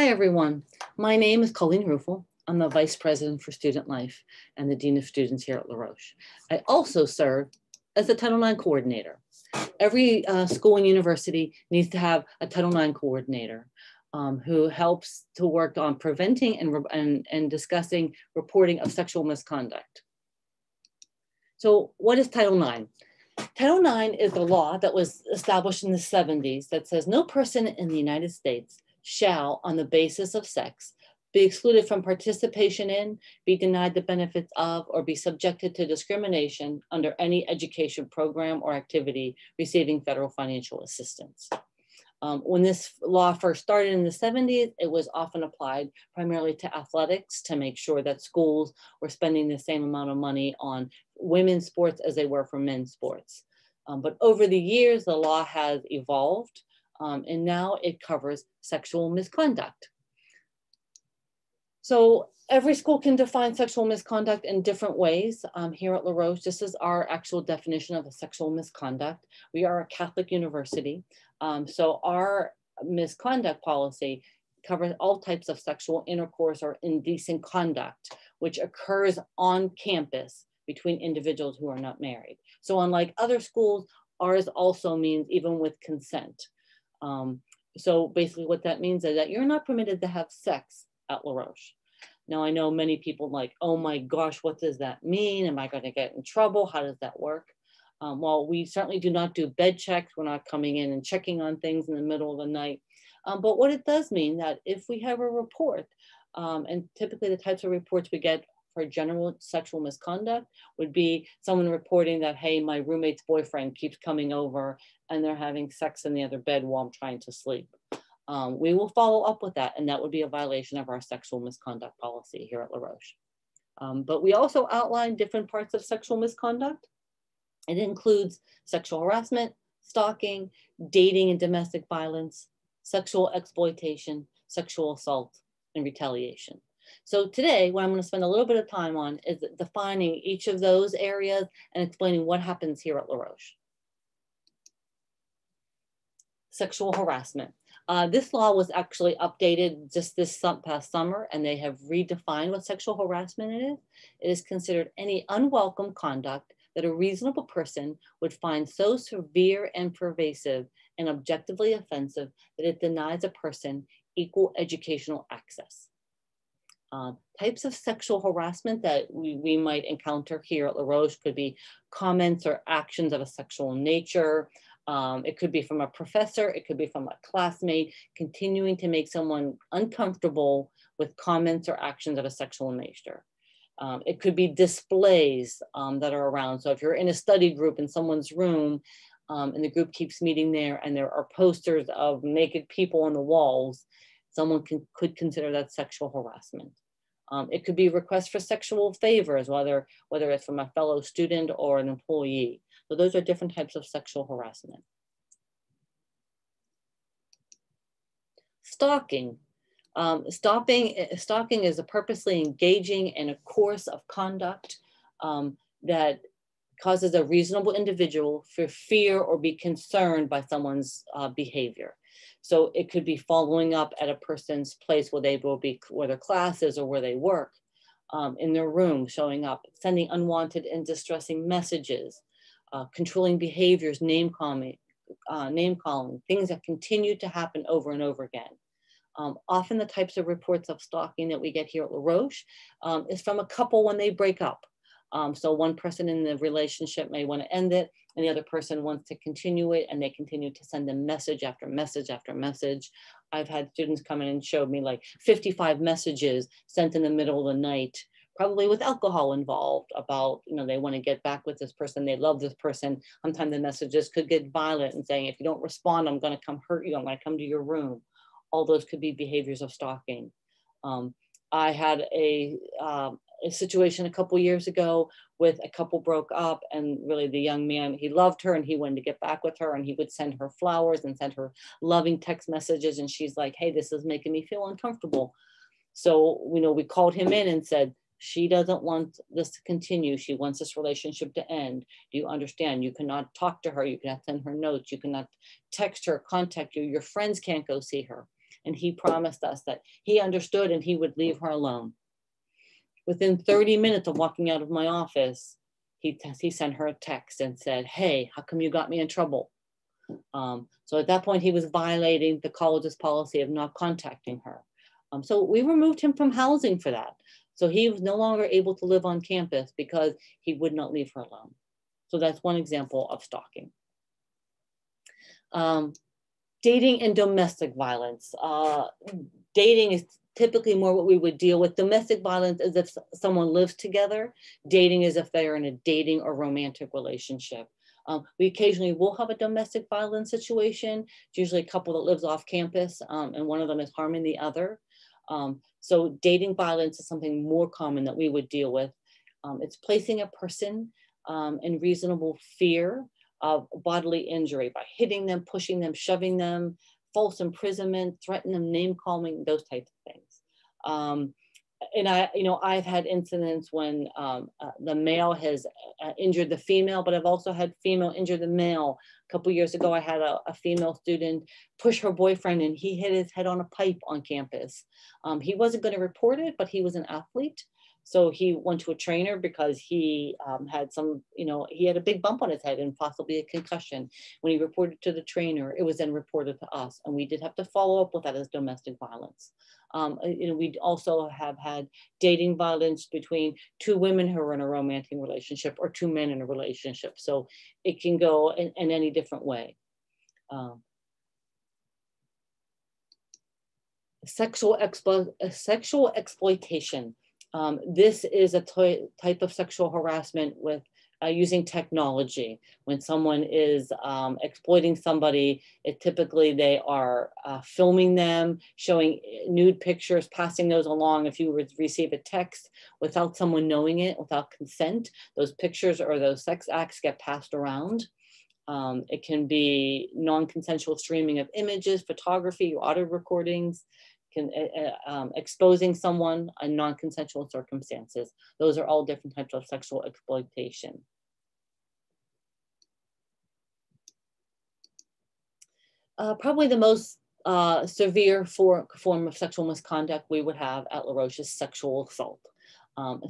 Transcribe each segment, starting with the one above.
Hi, everyone. My name is Colleen Ruffel. I'm the Vice President for Student Life and the Dean of Students here at La Roche. I also serve as the Title IX Coordinator. Every school and university needs to have a Title IX Coordinator who helps to work on preventing and discussing reporting of sexual misconduct. So what is Title IX? Title IX is the law that was established in the 70s that says no person in the United States shall, on the basis of sex, be excluded from participation in, be denied the benefits of, or be subjected to discrimination under any education program or activity receiving federal financial assistance. When this law first started in the 70s, it was often applied primarily to athletics to make sure that schools were spending the same amount of money on women's sports as they were for men's sports. But over the years, the law has evolved, and now it covers sexual misconduct. So every school can define sexual misconduct in different ways. Here at La Roche, this is our actual definition of a sexual misconduct. We are a Catholic university, so our misconduct policy covers all types of sexual intercourse or indecent conduct, which occurs on campus between individuals who are not married. So unlike other schools, ours also means even with consent. So basically what that means is that you're not permitted to have sex at La Roche. Now I know many people like, oh my gosh, what does that mean? Am I going to get in trouble? How does that work? Well, we certainly do not do bed checks. We're not coming in and checking on things in the middle of the night. But what it does mean that if we have a report, and typically the types of reports we get for general sexual misconduct would be someone reporting that, hey, my roommate's boyfriend keeps coming over and they're having sex in the other bed while I'm trying to sleep. We will follow up with that, and that would be a violation of our sexual misconduct policy here at La Roche. But we also outline different parts of sexual misconduct. It includes sexual harassment, stalking, dating and domestic violence, sexual exploitation, sexual assault, and retaliation. So today, what I'm going to spend a little bit of time on is defining each of those areas and explaining what happens here at La Roche. Sexual harassment. This law was actually updated just this past summer, and they have redefined what sexual harassment is. It is considered any unwelcome conduct that a reasonable person would find so severe and pervasive and objectively offensive that it denies a person equal educational access. Types of sexual harassment that we might encounter here at La Roche could be comments or actions of a sexual nature. It could be from a professor, it could be from a classmate, continuing to make someone uncomfortable with comments or actions of a sexual nature. It could be displays that are around. So if you're in a study group in someone's room and the group keeps meeting there and there are posters of naked people on the walls, someone could consider that sexual harassment. It could be requests for sexual favors, whether it's from a fellow student or an employee. So those are different types of sexual harassment. Stalking. Stalking is a purposely engaging in a course of conduct that causes a reasonable individual to fear or be concerned by someone's behavior. So it could be following up at a person's place where they will be, where their class is or where they work, in their room, showing up, sending unwanted and distressing messages, controlling behaviors, name calling, things that continue to happen over and over again. Often the types of reports of stalking that we get here at La Roche is from a couple when they break up. So one person in the relationship may want to end it, and the other person wants to continue it, and they continue to send them message after message after message. I've had students come in and show me like 55 messages sent in the middle of the night, probably with alcohol involved, about, they want to get back with this person, they love this person. Sometimes the messages could get violent and saying, if you don't respond, I'm going to come hurt you, I'm going to come to your room. All those could be behaviors of stalking. I had a situation a couple years ago with a couple broke up, and really the young man, he loved her and he wanted to get back with her, and he would send her flowers and send her loving text messages, and she's like, hey, this is making me feel uncomfortable. So we called him in and said, she doesn't want this to continue. She wants this relationship to end. Do you understand? You cannot talk to her. You cannot send her notes. You cannot text her, contact you. Your friends can't go see her. And he promised us that he understood and he would leave her alone. Within 30 minutes of walking out of my office, he sent her a text and said, "Hey, how come you got me in trouble?" So at that point, he was violating the college's policy of not contacting her. So we removed him from housing for that. So he was no longer able to live on campus because he would not leave her alone. So that's one example of stalking. Dating and domestic violence. Dating is typically more what we would deal with. Domestic violence is if someone lives together. Dating is if they are in a dating or romantic relationship. We occasionally will have a domestic violence situation. It's usually a couple that lives off campus and one of them is harming the other. So dating violence is something more common that we would deal with. It's placing a person in reasonable fear of bodily injury by hitting them, pushing them, shoving them, false imprisonment, threatening them, name calling, those types of things. And I've had incidents when the male has injured the female, but I've also had female injure the male. A couple years ago, I had a female student push her boyfriend and he hit his head on a pipe on campus. He wasn't going to report it, but he was an athlete. So he went to a trainer because he had he had a big bump on his head and possibly a concussion. When he reported to the trainer, it was then reported to us. And we did have to follow up with that as domestic violence. We also have had dating violence between two women who are in a romantic relationship or two men in a relationship. So it can go in any different way. Sexual exploitation. This is a type of sexual harassment with using technology. When someone is exploiting somebody, typically they are filming them, showing nude pictures, passing those along. If you receive a text without someone knowing it, without consent, those pictures or those sex acts get passed around. It can be non-consensual streaming of images, photography, audio recordings, exposing someone in non-consensual circumstances. Those are all different types of sexual exploitation. Probably the most severe form of sexual misconduct we would have at La Roche is sexual assault.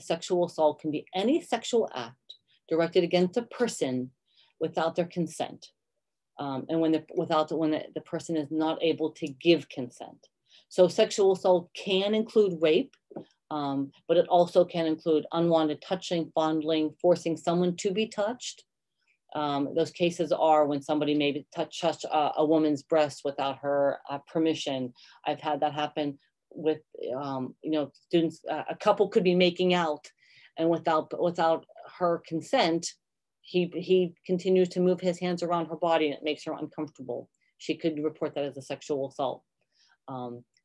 Sexual assault can be any sexual act directed against a person without their consent, and when the person is not able to give consent. So sexual assault can include rape, but it also can include unwanted touching, fondling, forcing someone to be touched. Those cases are when somebody maybe touch a woman's breast without her permission. I've had that happen with students. A couple could be making out, and without her consent, he continues to move his hands around her body, and it makes her uncomfortable. She could report that as a sexual assault.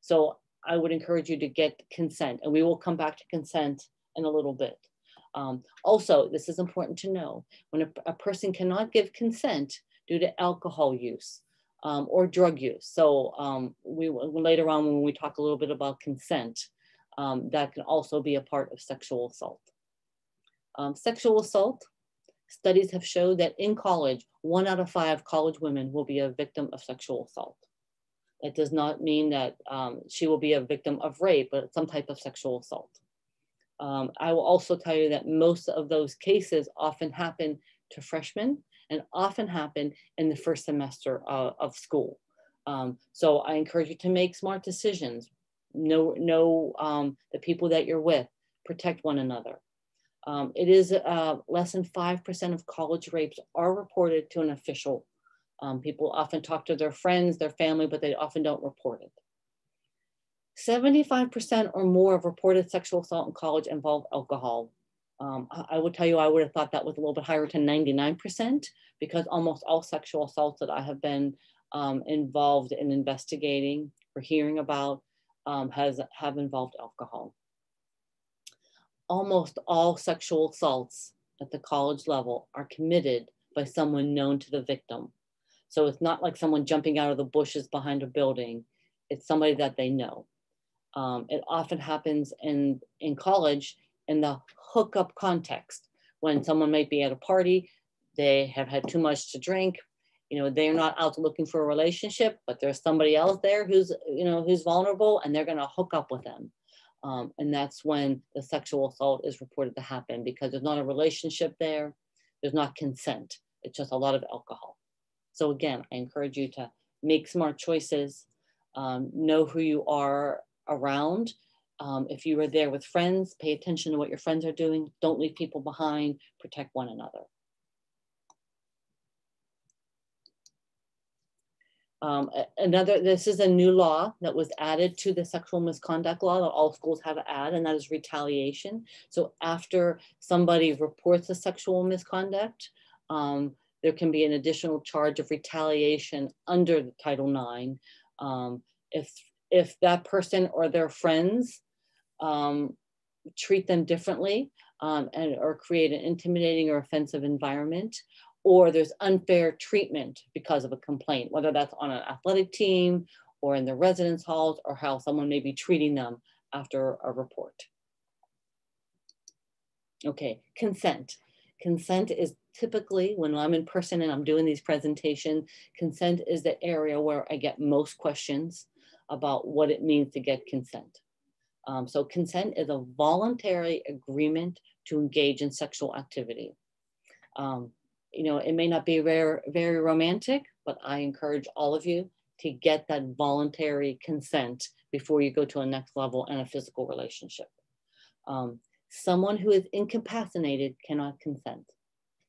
So I would encourage you to get consent, and we will come back to consent in a little bit. Also, this is important to know, when a person cannot give consent due to alcohol use or drug use. So later on when we talk a little bit about consent, that can also be a part of sexual assault. Sexual assault, studies have showed that in college, 1 out of 5 college women will be a victim of sexual assault. It does not mean that she will be a victim of rape, but some type of sexual assault. I will also tell you that most of those cases often happen to freshmen and often happen in the first semester of school. So I encourage you to make smart decisions. Know the people that you're with, protect one another. It is less than 5% of college rapes are reported to an official. People often talk to their friends, their family, but they often don't report it. 75% or more of reported sexual assault in college involve alcohol. I would tell you, I would have thought that was a little bit higher to 99%, because almost all sexual assaults that I have been involved in investigating or hearing about have involved alcohol. Almost all sexual assaults at the college level are committed by someone known to the victim. So it's not like someone jumping out of the bushes behind a building. It's somebody that they know. It often happens in college in the hookup context, when someone might be at a party, they have had too much to drink, they're not out looking for a relationship, but there's somebody else there who's, who's vulnerable, and they're going to hook up with them. And that's when the sexual assault is reported to happen, because there's not a relationship there. There's not consent. It's just a lot of alcohol. So again, I encourage you to make smart choices, know who you are around. If you are there with friends, pay attention to what your friends are doing. Don't leave people behind. Protect one another. This is a new law that was added to the sexual misconduct law that all schools have to add, and that is retaliation. So after somebody reports a sexual misconduct, there can be an additional charge of retaliation under the Title IX. If that person or their friends treat them differently or create an intimidating or offensive environment, or there's unfair treatment because of a complaint, whether that's on an athletic team or in the residence halls, or how someone may be treating them after a report. Okay, consent. Consent is typically, when I'm in person and I'm doing these presentations, consent is the area where I get most questions about what it means to get consent. So consent is a voluntary agreement to engage in sexual activity. It may not be very romantic, but I encourage all of you to get that voluntary consent before you go to a next level in a physical relationship. Someone who is incapacitated cannot consent.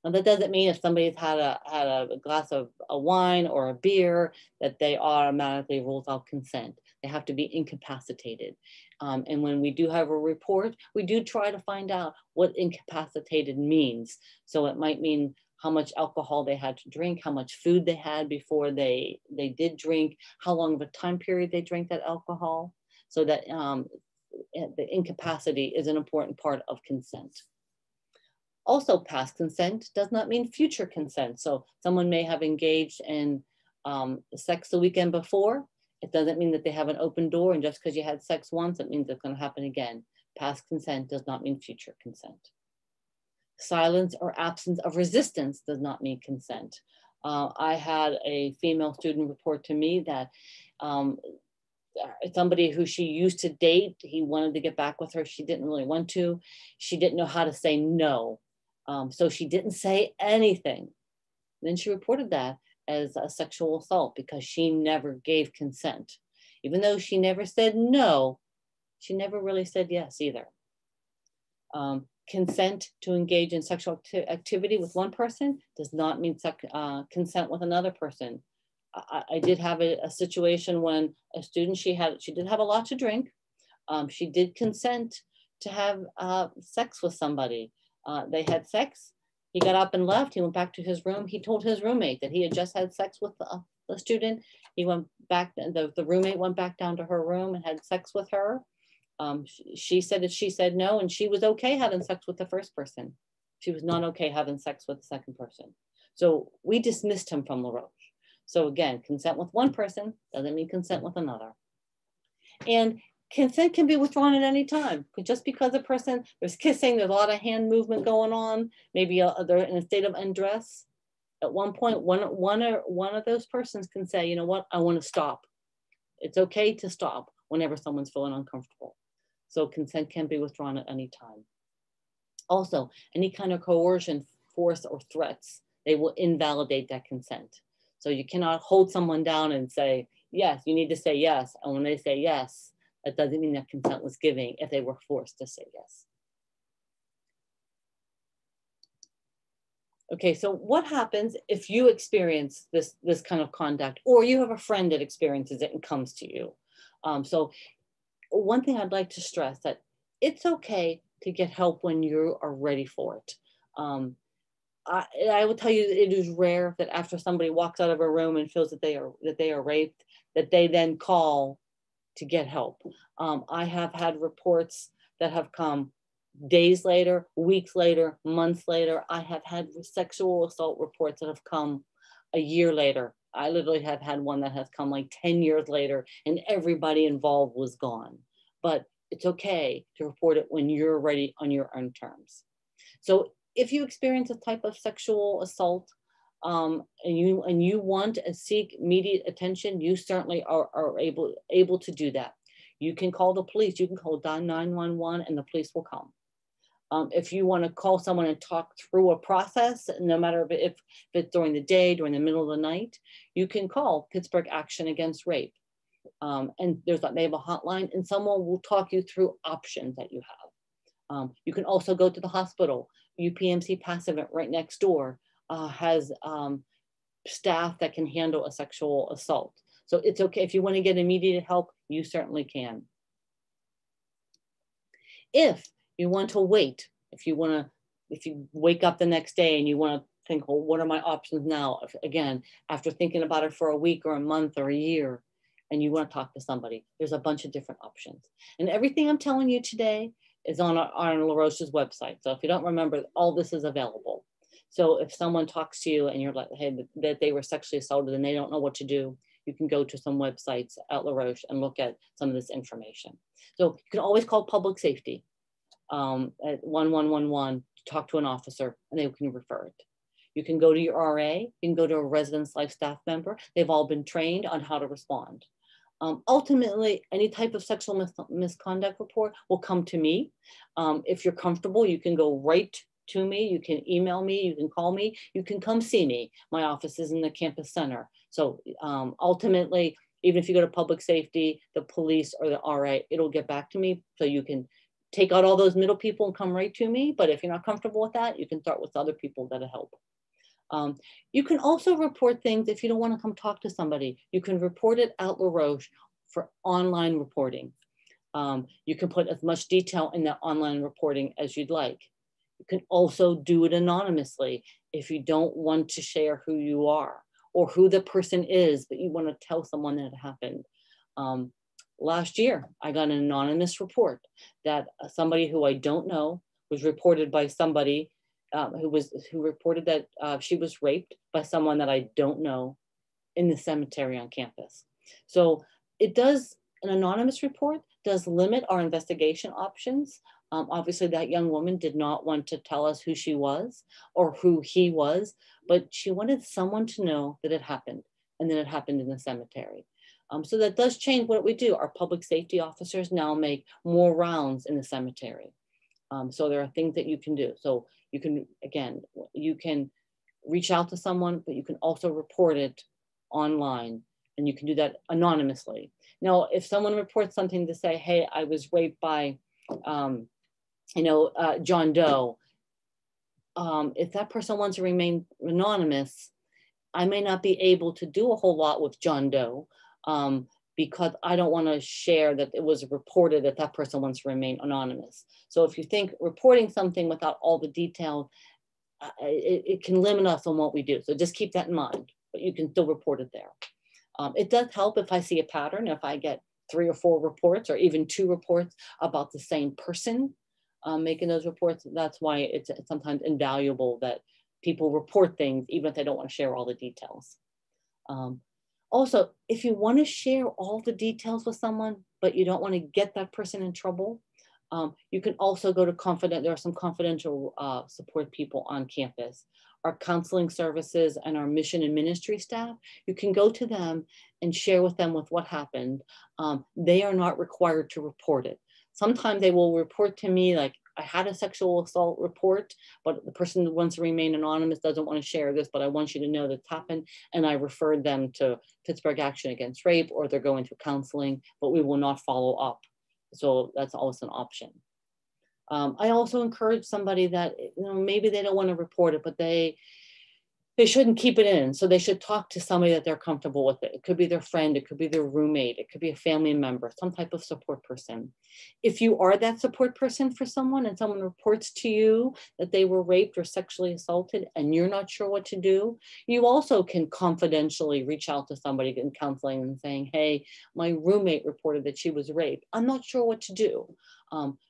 Now, that doesn't mean if somebody's had a glass of a wine or a beer that they automatically rules out consent. They have to be incapacitated. And when we do have a report, we do try to find out what incapacitated means. So it might mean how much alcohol they had to drink, how much food they had before they did drink, how long of a time period they drank that alcohol, so that the incapacity is an important part of consent. Also, past consent does not mean future consent. So someone may have engaged in sex the weekend before. It doesn't mean that they have an open door, and just because you had sex once, it means it's going to happen again. Past consent does not mean future consent. Silence or absence of resistance does not mean consent. I had a female student report to me that somebody who she used to date, he wanted to get back with her. She didn't really want to. She didn't know how to say no. So she didn't say anything. Then she reported that as a sexual assault because she never gave consent. Even though she never said no, she never really said yes either. Consent to engage in sexual activity with one person does not mean consent with another person. I did have a situation when a student, she did have a lot to drink. She did consent to have sex with somebody. They had sex. He got up and left. He went back to his room. He told his roommate that he had just had sex with the student. He went back, the roommate went back down to her room and had sex with her. She said that she said no, and she was okay having sex with the first person. She was not okay having sex with the second person. So we dismissed him from LaRoche. So again, consent with one person doesn't mean consent with another. And consent can be withdrawn at any time. Just because a person, there's kissing, there's a lot of hand movement going on, maybe they're in a state of undress. At one point, one of those persons can say, you know what, I want to stop. It's okay to stop whenever someone's feeling uncomfortable. So consent can be withdrawn at any time. Also, any kind of coercion, force, or threats, they will invalidate that consent. So you cannot hold someone down and say, yes, you need to say yes. And when they say yes, that doesn't mean that consent was given if they were forced to say yes. Okay, so what happens if you experience this kind of conduct, or you have a friend that experiences it and comes to you? So one thing I'd like to stress that it's okay to get help when you are ready for it. I will tell you, it is rare that after somebody walks out of a room and feels that they are raped, that they then call to get help. I have had reports that have come days later, weeks later, months later. I have had sexual assault reports that have come a year later. I literally have had one that has come like 10 years later, and everybody involved was gone. But it's okay to report it when you're ready on your own terms. So if you experience a type of sexual assault, and you want to seek immediate attention, you certainly are able to do that. You can call the police. You can call 911 and the police will come. If you want to call someone and talk through a process, no matter if it's during the day, during the middle of the night, you can call Pittsburgh Action Against Rape. And they have a hotline, and someone will talk you through options that you have. You can also go to the hospital. UPMC Passivant right next door has staff that can handle a sexual assault. So it's okay. If you want to get immediate help, you certainly can. If you want to wait, if you wake up the next day and you want to think, well, what are my options now? Again, after thinking about it for a week or a month or a year, and you want to talk to somebody, there's a bunch of different options. And everything I'm telling you today is on La Roche's website. So if you don't remember, all this is available. So if someone talks to you and you're like, hey, that they were sexually assaulted and they don't know what to do, you can go to some websites at La Roche and look at some of this information. So you can always call public safety at 1111 to talk to an officer, and they can refer it. You can go to your RA, you can go to a residence life staff member. They've all been trained on how to respond. Ultimately, any type of sexual misconduct report will come to me. If you're comfortable, you can go right to me. You can email me, you can call me, you can come see me. My office is in the campus center. So ultimately, even if you go to public safety, the police, or the RA, it'll get back to me. So you can take out all those middle people and come right to me. But if you're not comfortable with that, you can start with other people that'll help. You can also report things if you don't want to come talk to somebody. You can report it at La Roche for online reporting. You can put as much detail in that online reporting as you'd like. You can also do it anonymously if you don't want to share who you are or who the person is, but you want to tell someone that it happened. Last year, I got an anonymous report that somebody who I don't know was reported by somebody who reported that she was raped by someone that I don't know in the cemetery on campus. So it does, an anonymous report does limit our investigation options. Obviously that young woman did not want to tell us who she was or who he was, but she wanted someone to know that it happened and that it happened in the cemetery. So that does change what we do. Our public safety officers now make more rounds in the cemetery. So there are things that you can do. So you can, again, you can reach out to someone, but you can also report it online, and you can do that anonymously. Now, if someone reports something to say, hey, I was raped by, John Doe, if that person wants to remain anonymous, I may not be able to do a whole lot with John Doe because I don't want to share that it was reported that that person wants to remain anonymous. So if you think reporting something without all the detail, it can limit us on what we do. So just keep that in mind, but you can still report it there. It does help if I see a pattern, if I get 3 or 4 reports or even 2 reports about the same person making those reports. That's why it's sometimes invaluable that people report things even if they don't want to share all the details. Also, if you want to share all the details with someone, but you don't want to get that person in trouble, you can also go to there are some confidential support people on campus. Our counseling services and our mission and ministry staff, you can go to them and share with them with what happened. They are not required to report it. Sometimes they will report to me like, I had a sexual assault report, but the person that wants to remain anonymous doesn't want to share this, but I want you to know that's happened. And I referred them to Pittsburgh Action Against Rape, or they're going through counseling, but we will not follow up. So that's also an option. I also encourage somebody that, maybe they don't want to report it, but they shouldn't keep it in. So they should talk to somebody that they're comfortable with it. It could be their friend, it could be their roommate, it could be a family member, some type of support person. If you are that support person for someone and someone reports to you that they were raped or sexually assaulted and you're not sure what to do, you also can confidentially reach out to somebody in counseling and saying, hey, my roommate reported that she was raped. I'm not sure what to do.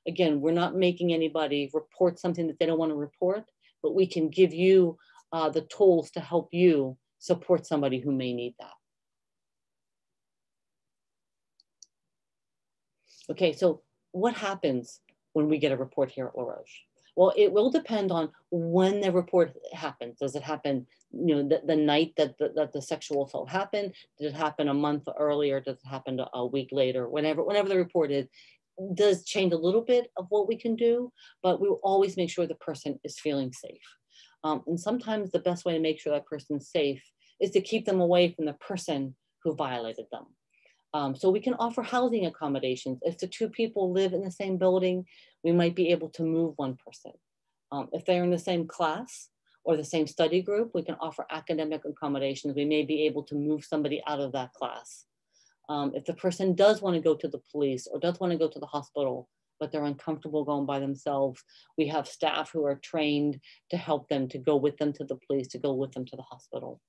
Again, we're not making anybody report something that they don't want to report, but we can give you the tools to help you support somebody who may need that. Okay, so what happens when we get a report here at La Roche? Well, it will depend on when the report happens. Does it happen, the night that the sexual assault happened? Did it happen a month earlier? Does it happen a week later? Whenever the report is, does change a little bit of what we can do, but we will always make sure the person is feeling safe. And sometimes the best way to make sure that person's safe is to keep them away from the person who violated them. So we can offer housing accommodations. If the two people live in the same building, we might be able to move one person. If they're in the same class or the same study group, we can offer academic accommodations. We may be able to move somebody out of that class. If the person does want to go to the police or does want to go to the hospital, but they're uncomfortable going by themselves, we have staff who are trained to help them, to go with them to the police, to go with them to the hospital.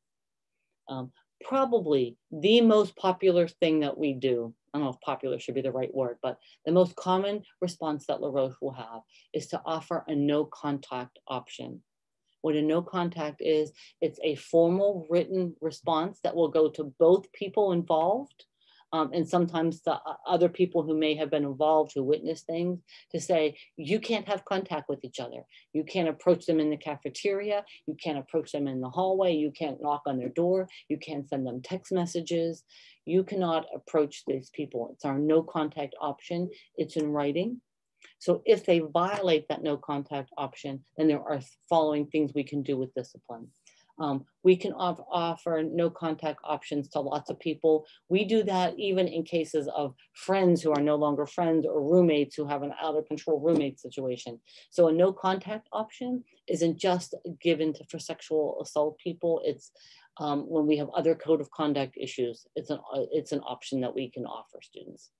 Probably the most popular thing that we do, I don't know if popular should be the right word, but the most common response that La Roche will have is to offer a no contact option. What a no contact is, it's a formal written response that will go to both people involved, and sometimes the other people who may have been involved, who witnessed things, to say, you can't have contact with each other. You can't approach them in the cafeteria. You can't approach them in the hallway. You can't knock on their door. You can't send them text messages. You cannot approach these people. It's our no contact option. It's in writing. So if they violate that no contact option, then there are following things we can do with discipline. We can offer no contact options to lots of people. We do that even in cases of friends who are no longer friends, or roommates who have an out of control roommate situation. So a no contact option isn't just given for sexual assault people. It's when we have other code of conduct issues, it's an option that we can offer students.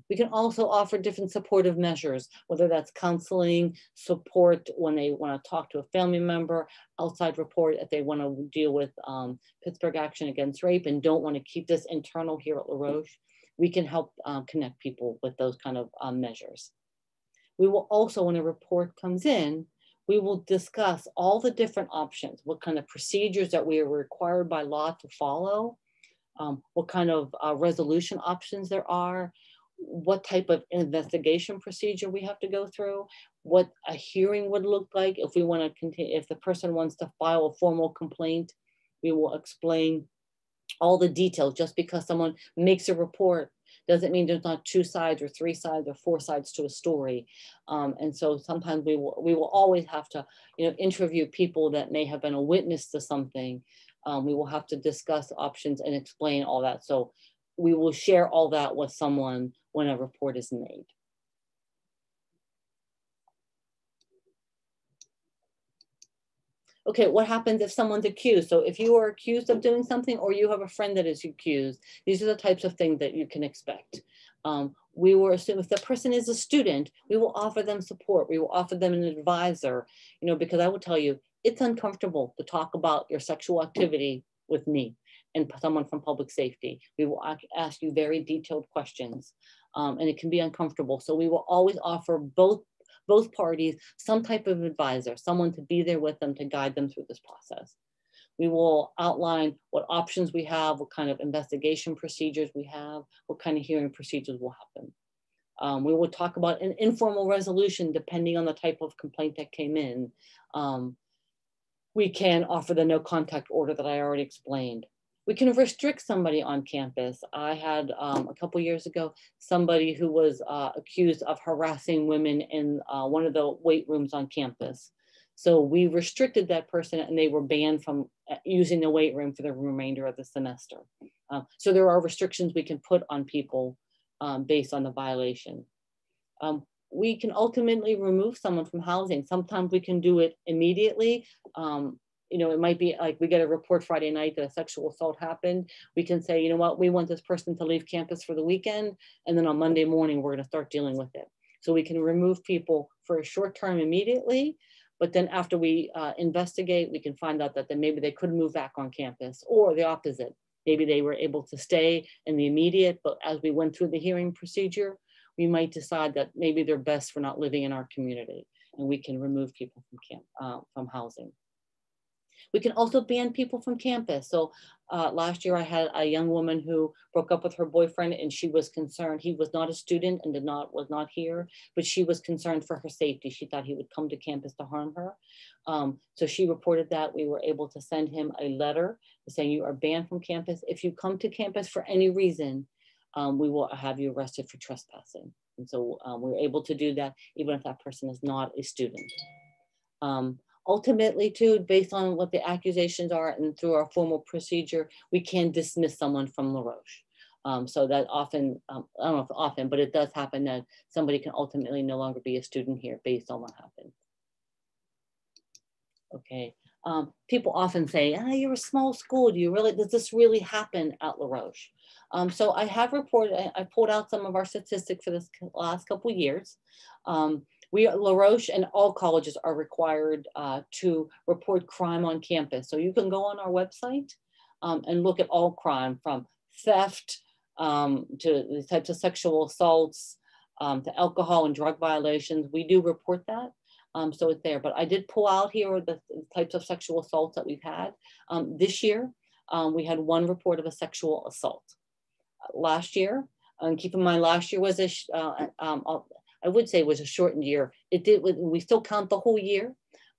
We can also offer different supportive measures, whether that's counseling, support when they want to talk to a family member, outside report if they want to deal with Pittsburgh Action Against Rape and don't want to keep this internal here at La Roche. We can help connect people with those kind of measures. We will also, when a report comes in, we will discuss all the different options, what kind of procedures that we are required by law to follow, what kind of resolution options there are, what type of investigation procedure we have to go through, what a hearing would look like if we want to continue, if the person wants to file a formal complaint. We will explain all the details. Just because someone makes a report doesn't mean there's not 2 sides or 3 sides or 4 sides to a story. And so sometimes we will always have to interview people that may have been a witness to something. We will have to discuss options and explain all that. So we will share all that with someone when a report is made. Okay, what happens if someone's accused? So if you are accused of doing something, or you have a friend that is accused, these are the types of things that you can expect. We will assume if the person is a student, we will offer them support. We will offer them an advisor, because I will tell you, it's uncomfortable to talk about your sexual activity with me and someone from public safety. We will ask you very detailed questions, and it can be uncomfortable. So we will always offer both parties some type of advisor, someone to be there with them to guide them through this process. We will outline what options we have, what kind of investigation procedures we have, what kind of hearing procedures will happen. We will talk about an informal resolution depending on the type of complaint that came in. We can offer the no contact order that I already explained. We can restrict somebody on campus. I had a couple years ago, somebody who was accused of harassing women in one of the weight rooms on campus. So we restricted that person and they were banned from using the weight room for the remainder of the semester. So there are restrictions we can put on people based on the violation. We can ultimately remove someone from housing. Sometimes we can do it immediately. It might be like we get a report Friday night that a sexual assault happened. We can say, you know what, we want this person to leave campus for the weekend. And then on Monday morning, we're going to start dealing with it. So we can remove people for a short term immediately. But then after we investigate, we can find out that then maybe they could move back on campus, or the opposite. Maybe they were able to stay in the immediate, but as we went through the hearing procedure, we might decide that maybe they're best for not living in our community, and we can remove people from housing. We can also ban people from campus. So last year I had a young woman who broke up with her boyfriend, and she was concerned. He was not a student and was not here, but she was concerned for her safety. She thought he would come to campus to harm her. So she reported that. We were able to send him a letter saying you are banned from campus. If you come to campus for any reason, we will have you arrested for trespassing. And so we were able to do that even if that person is not a student. Ultimately, too, based on what the accusations are and through our formal procedure, we can dismiss someone from La Roche. So that often, I don't know if often, but it does happen that somebody can ultimately no longer be a student here based on what happened. Okay. People often say, you're a small school. Does this really happen at La Roche? So I have reported, I pulled out some of our statistics for this last couple of years. La Roche and all colleges are required to report crime on campus. So you can go on our website and look at all crime, from theft to the types of sexual assaults, to alcohol and drug violations. We do report that. So it's there, but I did pull out here the types of sexual assaults that we've had. This year, we had one report of a sexual assault. Last year, and keep in mind, last year was I would say was a shortened year. We still count the whole year.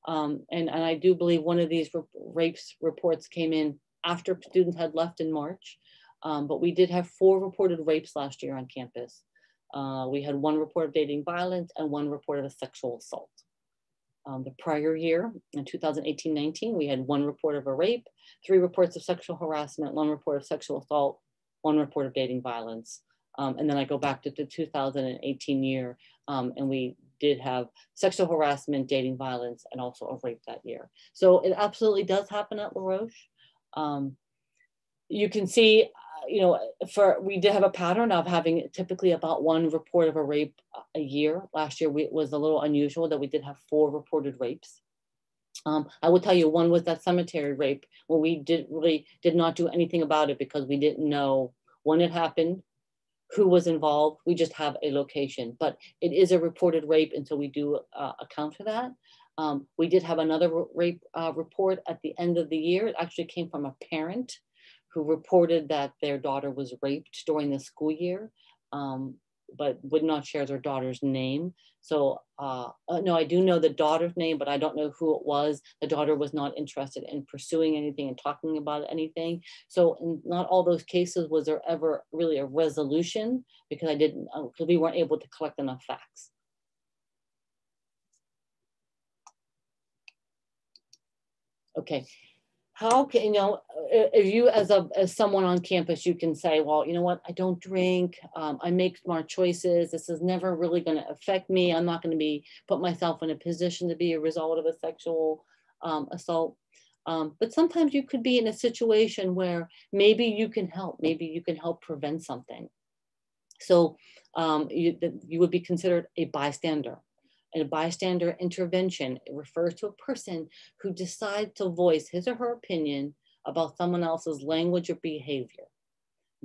And I do believe one of these rapes reports came in after students had left in March. But we did have 4 reported rapes last year on campus. We had 1 report of dating violence and 1 report of a sexual assault. The prior year, in 2018-19, we had 1 report of a rape, 3 reports of sexual harassment, 1 report of sexual assault, 1 report of dating violence. And then I go back to the 2018 year, and we did have sexual harassment, dating violence, and also a rape that year. So it absolutely does happen at La Roche. You can see, we did have a pattern of having typically about 1 report of a rape a year. Last year, it was a little unusual that we did have 4 reported rapes. I will tell you, one was that cemetery rape, where we did not do anything about it because we didn't know when it happened, who was involved. We just have a location, but it is a reported rape, and so we do account for that. We did have another rape report at the end of the year. It actually came from a parent who reported that their daughter was raped during the school year, but would not share their daughter's name. So no, I do know the daughter's name, but I don't know who it was. The daughter was not interested in pursuing anything and talking about anything. So in not all those cases was there ever really a resolution, because because we weren't able to collect enough facts. Okay. How can, if you as someone on campus, you can say, well, you know what, I don't drink, I make smart choices, this is never really going to affect me, I'm not going to put myself in a position to be a result of a sexual assault. But sometimes you could be in a situation where maybe you can help prevent something. So you would be considered a bystander. And a bystander intervention, it refers to a person who decides to voice his or her opinion about someone else's language or behavior,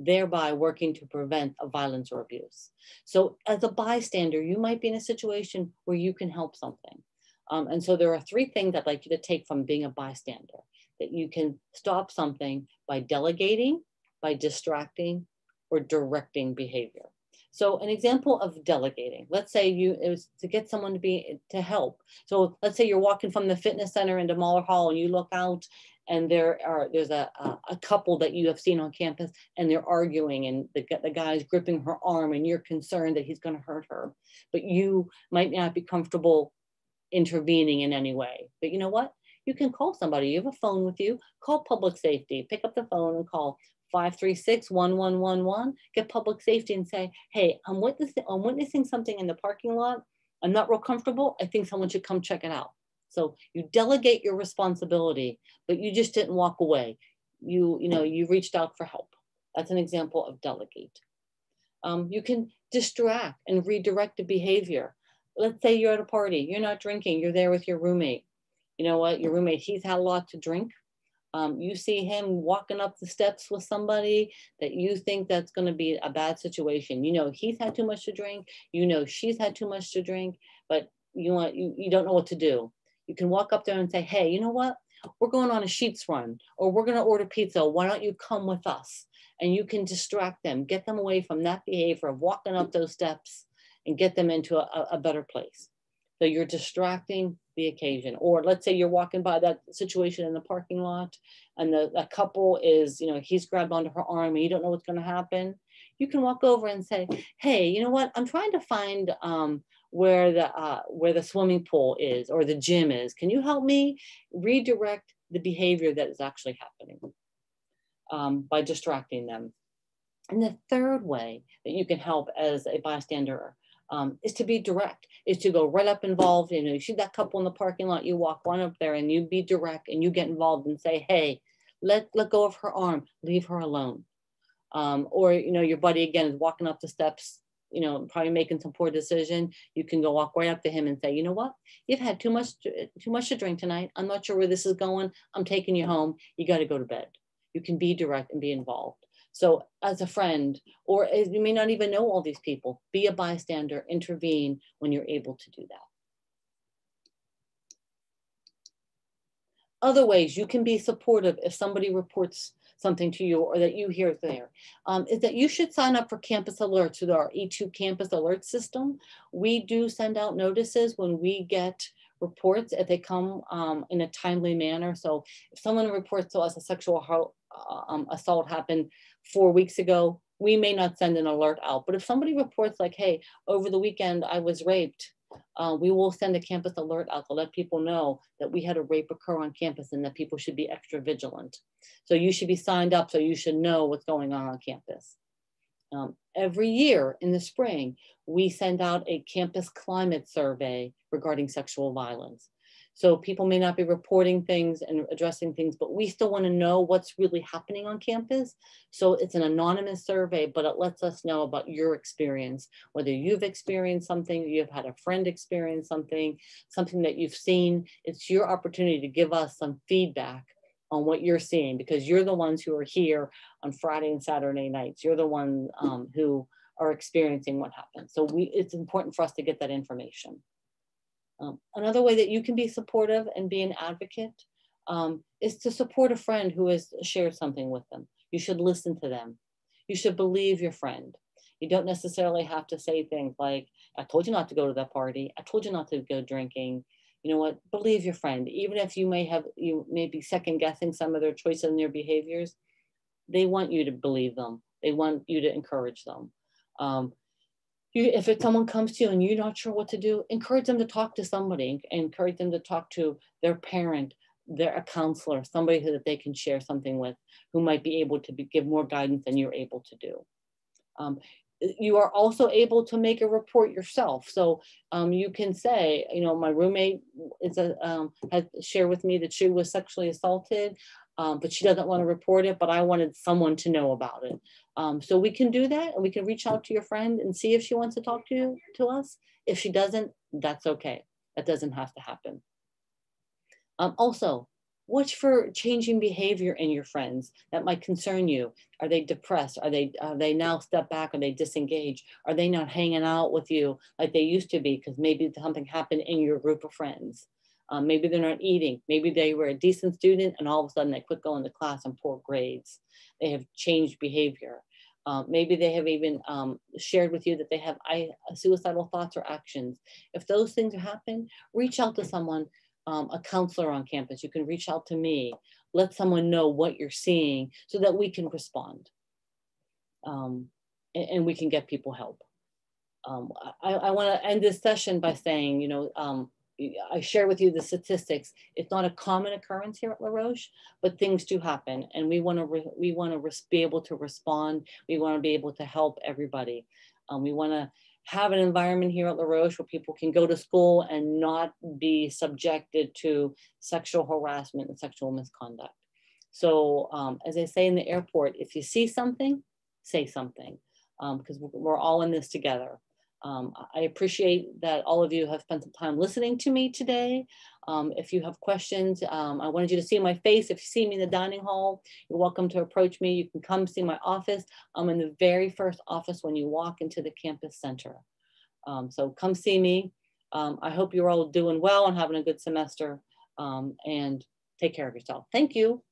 thereby working to prevent a violence or abuse. So as a bystander, you might be in a situation where you can help something. And so there are 3 things I'd like you to take from being a bystander: that you can stop something by delegating, by distracting, or directing behavior. So an example of delegating, let's say it was to get someone to help. So let's say you're walking from the fitness center into Mahler Hall, and you look out, and there's a couple that you have seen on campus, and they're arguing, and the guy's gripping her arm, and you're concerned that he's going to hurt her, but you might not be comfortable intervening in any way. But you know what? You can call somebody. You have a phone with you. Call public safety. Pick up the phone and call 536-1111, get public safety and say, hey, I'm witnessing something in the parking lot. I'm not real comfortable. I think someone should come check it out. So you delegate your responsibility, but you just didn't walk away. You reached out for help. That's an example of delegate. You can distract and redirect the behavior. Let's say you're at a party, you're not drinking, you're there with your roommate. You know what, your roommate, he's had a lot to drink. You see him walking up the steps with somebody that you think that's going to be a bad situation. He's had too much to drink. She's had too much to drink, but you don't know what to do. You can walk up there and say, hey, you know what? we're going on a sheets run, or we're going to order pizza. Why don't you come with us? And you can distract them, get them away from that behavior of walking up those steps and get them into a better place. So you're distracting the occasion. Or let's say you're walking by that situation in the parking lot and the couple is, he's grabbed onto her arm and you don't know what's going to happen. You can walk over and say, hey, you know what? I'm trying to find where the swimming pool is or the gym is. Can you help me redirect the behavior that is actually happening by distracting them? And the third way that you can help as a bystander is to be direct, is to go right up involved. You see that couple in the parking lot, you walk one up there and you be direct and you get involved and say, hey, let go of her arm, leave her alone. Or, your buddy again is walking up the steps, probably making some poor decision. You can go walk right up to him and say, you know what, you've had too much to drink tonight. I'm not sure where this is going. I'm taking you home. You got to go to bed. You can be direct and be involved. So as a friend, or you may not even know all these people, be a bystander, intervene when you're able to do that. Other ways you can be supportive if somebody reports something to you or that you hear there, is that you should sign up for campus alerts with our E2 campus alert system. We do send out notices when we get reports if they come in a timely manner. So if someone reports to us a sexual assault happened 4 weeks ago, we may not send an alert out. But if somebody reports like, hey, over the weekend I was raped, we will send a campus alert out to let people know that we had a rape occur on campus and that people should be extra vigilant. So you should be signed up, so you should know what's going on campus. Every year in the spring, we send out a campus climate survey regarding sexual violence. So people may not be reporting things and addressing things, but we still want to know what's really happening on campus. So it's an anonymous survey, but it lets us know about your experience, whether you've experienced something, you've had a friend experience something that you've seen. It's your opportunity to give us some feedback on what you're seeing, because you're the ones who are here on Friday and Saturday nights. You're the ones who are experiencing what happened. So it's important for us to get that information. Another way that you can be supportive and be an advocate is to support a friend who has shared something with them. You should listen to them. You should believe your friend. You don't necessarily have to say things like, I told you not to go to that party. I told you not to go drinking. You know what, believe your friend. Even if you may be second guessing some of their choices and their behaviors, they want you to believe them. They want you to encourage them. If someone comes to you and you're not sure what to do, encourage them to talk to somebody, encourage them to talk to their parent, a counselor, somebody that they can share something with, who might be able to give more guidance than you're able to do. You are also able to make a report yourself. So you can say, my roommate had shared with me that she was sexually assaulted, but she doesn't want to report it, but I wanted someone to know about it. So we can do that, and we can reach out to your friend and see if she wants to talk to us. If she doesn't, that's okay. That doesn't have to happen. Also, watch for changing behavior in your friends that might concern you. Are they depressed? Are they now step back? Are they disengaged? Are they not hanging out with you like they used to be because maybe something happened in your group of friends? Maybe they're not eating. Maybe they were a decent student and all of a sudden they quit going to class on poor grades. They have changed behavior. Maybe they have even shared with you that they have suicidal thoughts or actions. If those things happen, reach out to someone, a counselor on campus. You can reach out to me. Let someone know what you're seeing so that we can respond and we can get people help. I want to end this session by saying, I share with you the statistics. It's not a common occurrence here at La Roche, but things do happen, and we want to be able to respond. We want to be able to help everybody. We want to have an environment here at La Roche where people can go to school and not be subjected to sexual harassment and sexual misconduct. So as I say in the airport, if you see something, say something, because we're all in this together. I appreciate that all of you have spent some time listening to me today. If you have questions, I wanted you to see my face. If you see me in the dining hall, you're welcome to approach me. You can come see my office. I'm in the very first office when you walk into the campus center. So come see me. I hope you're all doing well and having a good semester. And take care of yourself. Thank you.